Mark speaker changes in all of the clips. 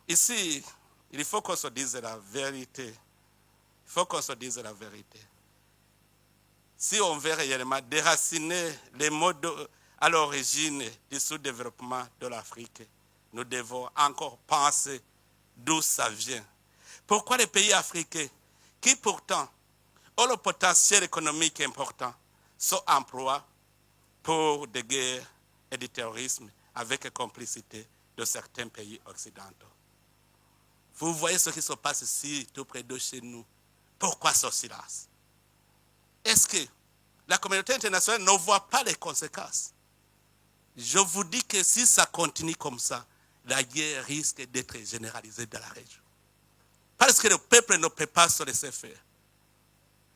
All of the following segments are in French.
Speaker 1: Ici, il faut qu'on se dise la vérité. Il faut qu'on se dise la vérité. Si on veut réellement déraciner les modes à l'origine du sous-développement de l'Afrique, nous devons encore penser d'où ça vient. Pourquoi les pays africains, qui pourtant ont le potentiel économique important, sont en proie pour des guerres et du terrorisme avec la complicité de certains pays occidentaux? Vous voyez ce qui se passe ici, tout près de chez nous. Pourquoi ce silence? Est-ce que la communauté internationale ne voit pas les conséquences? Je vous dis que si ça continue comme ça, la guerre risque d'être généralisée dans la région. Parce que le peuple ne peut pas se laisser faire.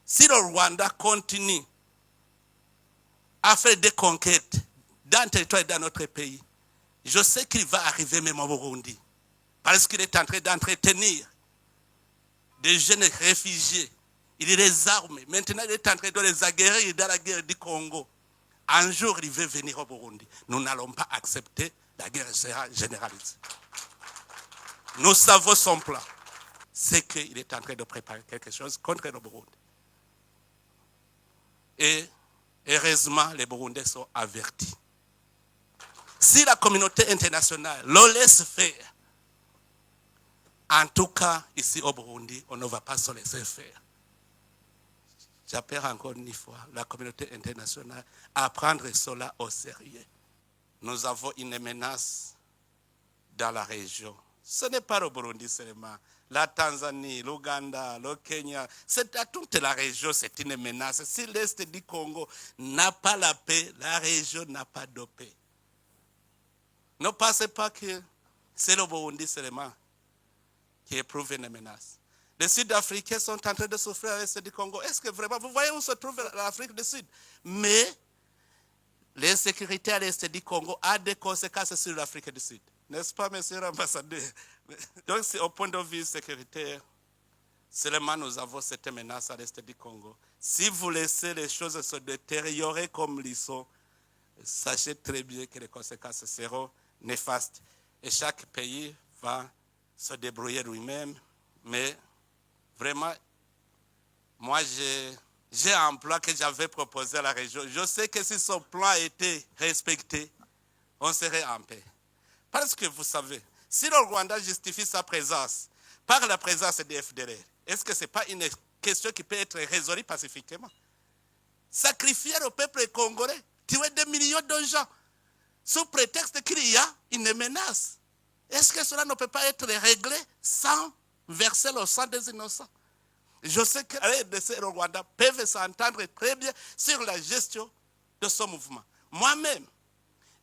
Speaker 1: Si le Rwanda continue à faire des conquêtes dans le territoire et dans notre pays, je sais qu'il va arriver même au Burundi. Parce qu'il est en train d'entretenir des jeunes réfugiés. Il les arme. Maintenant, il est en train de les aguerrir dans la guerre du Congo. Un jour, il veut venir au Burundi. Nous n'allons pas accepter la guerre généralisée. Nous savons son plan. C'est qu'il est en train de préparer quelque chose contre le Burundi. Et heureusement, les Burundais sont avertis. Si la communauté internationale le laisse faire, en tout cas, ici au Burundi, on ne va pas se laisser faire. J'appelle encore une fois la communauté internationale à prendre cela au sérieux. Nous avons une menace dans la région. Ce n'est pas le Burundi seulement. La Tanzanie, l'Ouganda, le Kenya, c'est à toute la région, c'est une menace. Si l'Est du Congo n'a pas la paix, la région n'a pas de paix. Ne pensez pas que c'est le Burundi seulement qui éprouve une menace. Les Sud-Africains sont en train de souffrir à l'Est du Congo. Est-ce que vraiment, vous voyez où se trouve l'Afrique du Sud? Mais l'insécurité à l'Est du Congo a des conséquences sur l'Afrique du Sud. N'est-ce pas, monsieur l'ambassadeur? Donc, au point de vue sécuritaire, seulement nous avons cette menace à l'Est du Congo. Si vous laissez les choses se détériorer comme ils sont, sachez très bien que les conséquences seront néfastes. Et chaque pays va se débrouiller lui-même. Mais vraiment, moi, j'ai un plan que j'avais proposé à la région. Je sais que si ce plan était respecté, on serait en paix. Parce que vous savez, si le Rwanda justifie sa présence par la présence des FDLR, est-ce que ce n'est pas une question qui peut être résolue pacifiquement? Sacrifier le peuple congolais, tuer des millions de gens, sous prétexte qu'il y a une menace. Est-ce que cela ne peut pas être réglé sans verser le sang des innocents? Je sais que la RDC et le Rwanda peuvent s'entendre très bien sur la gestion de ce mouvement. Moi-même,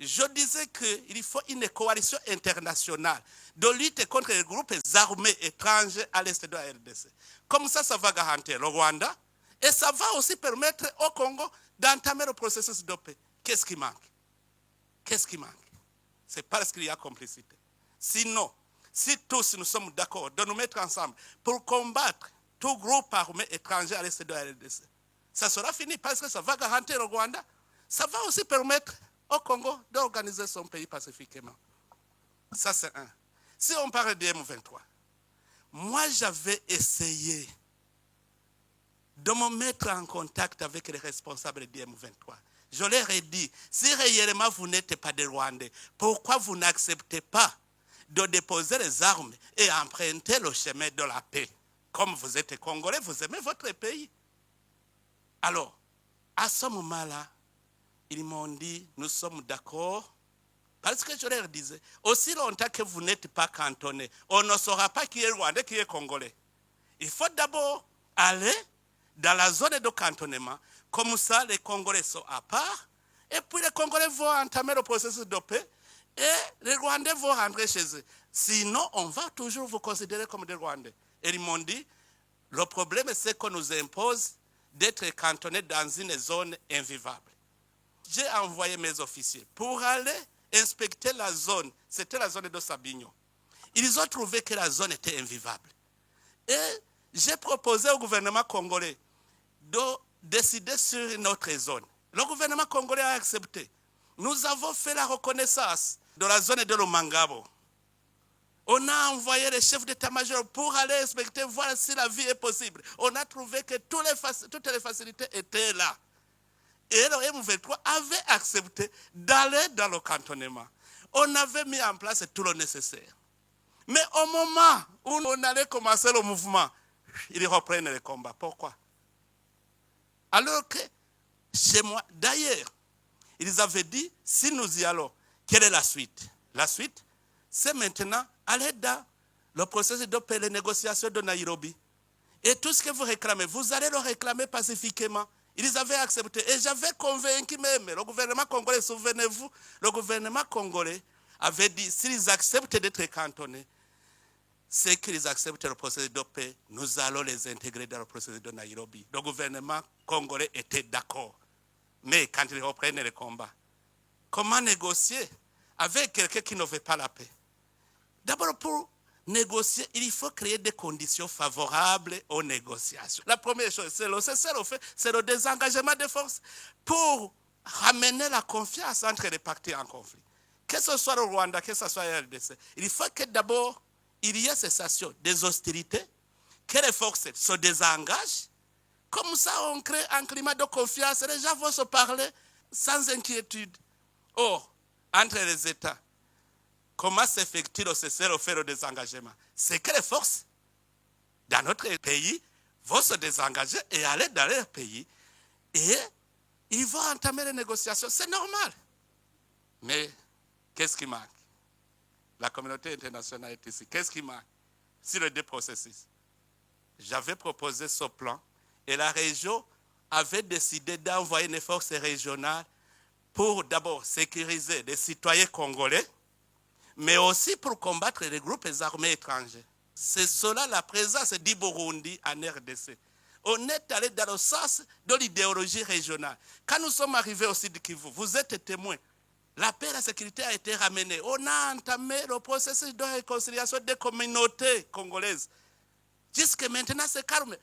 Speaker 1: je disais qu'il faut une coalition internationale de lutte contre les groupes armés étrangers à l'est de la RDC. Comme ça va garantir le Rwanda et ça va aussi permettre au Congo d'entamer le processus de paix. Qu'est-ce qui manque? Qu'est-ce qui manque? C'est parce qu'il y a complicité. Sinon, si tous nous sommes d'accord de nous mettre ensemble pour combattre tout groupe armé étranger à l'est de la RDC, ça sera fini parce que ça va garantir le Rwanda. Ça va aussi permettre au Congo d'organiser son pays pacifiquement. Ça, c'est un. Si on parle de M23, moi, j'avais essayé de me mettre en contact avec les responsables du M23. Je leur ai dit, si réellement vous n'êtes pas des Rwandais, pourquoi vous n'acceptez pas de déposer les armes et emprunter le chemin de la paix? Comme vous êtes Congolais, vous aimez votre pays. Alors, à ce moment-là, ils m'ont dit, nous sommes d'accord, parce que je leur disais, aussi longtemps que vous n'êtes pas cantonné, on ne saura pas qui est Rwandais, qui est Congolais. Il faut d'abord aller dans la zone de cantonnement, comme ça les Congolais sont à part, et puis les Congolais vont entamer le processus de paix, et les Rwandais vont rentrer chez eux. Sinon, on va toujours vous considérer comme des Rwandais. Et ils m'ont dit, le problème c'est qu'on nous impose d'être cantonnés dans une zone invivable. J'ai envoyé mes officiers pour aller inspecter la zone. C'était la zone de Sabignon. Ils ont trouvé que la zone était invivable. Et j'ai proposé au gouvernement congolais décidé sur une autre zone. Le gouvernement congolais a accepté. Nous avons fait la reconnaissance de la zone de Lomangabo. On a envoyé les chefs d'état-major pour aller inspecter, voir si la vie est possible. On a trouvé que toutes les facilités étaient là. Et le M23 avait accepté d'aller dans le cantonnement. On avait mis en place tout le nécessaire. Mais au moment où on allait commencer le mouvement, ils reprennent le combat. Pourquoi? Alors que chez moi, d'ailleurs, ils avaient dit, si nous y allons, quelle est la suite? La suite, c'est maintenant aller dans le processus de paix, les négociations de Nairobi. Et tout ce que vous réclamez, vous allez le réclamer pacifiquement. Ils avaient accepté. Et j'avais convaincu même le gouvernement congolais, souvenez-vous, le gouvernement congolais avait dit, s'ils acceptent d'être cantonnés, c'est qu'ils acceptent le processus de paix, nous allons les intégrer dans le processus de Nairobi. Le gouvernement congolais était d'accord. Mais quand ils reprennent le combat, comment négocier avec quelqu'un qui ne veut pas la paix? D'abord, pour négocier, il faut créer des conditions favorables aux négociations. La première chose, c'est le désengagement des forces pour ramener la confiance entre les partis en conflit. Que ce soit le Rwanda, que ce soit le RDC, il faut que d'abord, il y ait cessation des hostilités, que les forces se désengagent. Comme ça, on crée un climat de confiance. Les gens vont se parler sans inquiétude. Or, entre les États, comment s'effectue le cessez-le-feu, le désengagement? C'est que les forces dans notre pays vont se désengager et aller dans leur pays. Et ils vont entamer les négociations. C'est normal. Mais qu'est-ce qui manque? La communauté internationale est ici. Qu'est-ce qui manque sur les deux processus? J'avais proposé ce plan et la région avait décidé d'envoyer une force régionale pour d'abord sécuriser les citoyens congolais, mais aussi pour combattre les groupes armés étrangers. C'est cela la présence du Burundi en RDC. On est allé dans le sens de l'idéologie régionale. Quand nous sommes arrivés au Sud Kivu, vous êtes témoins. La paix et la sécurité a été ramenée. On a entamé le processus de réconciliation des communautés congolaises. Jusque maintenant, c'est calme.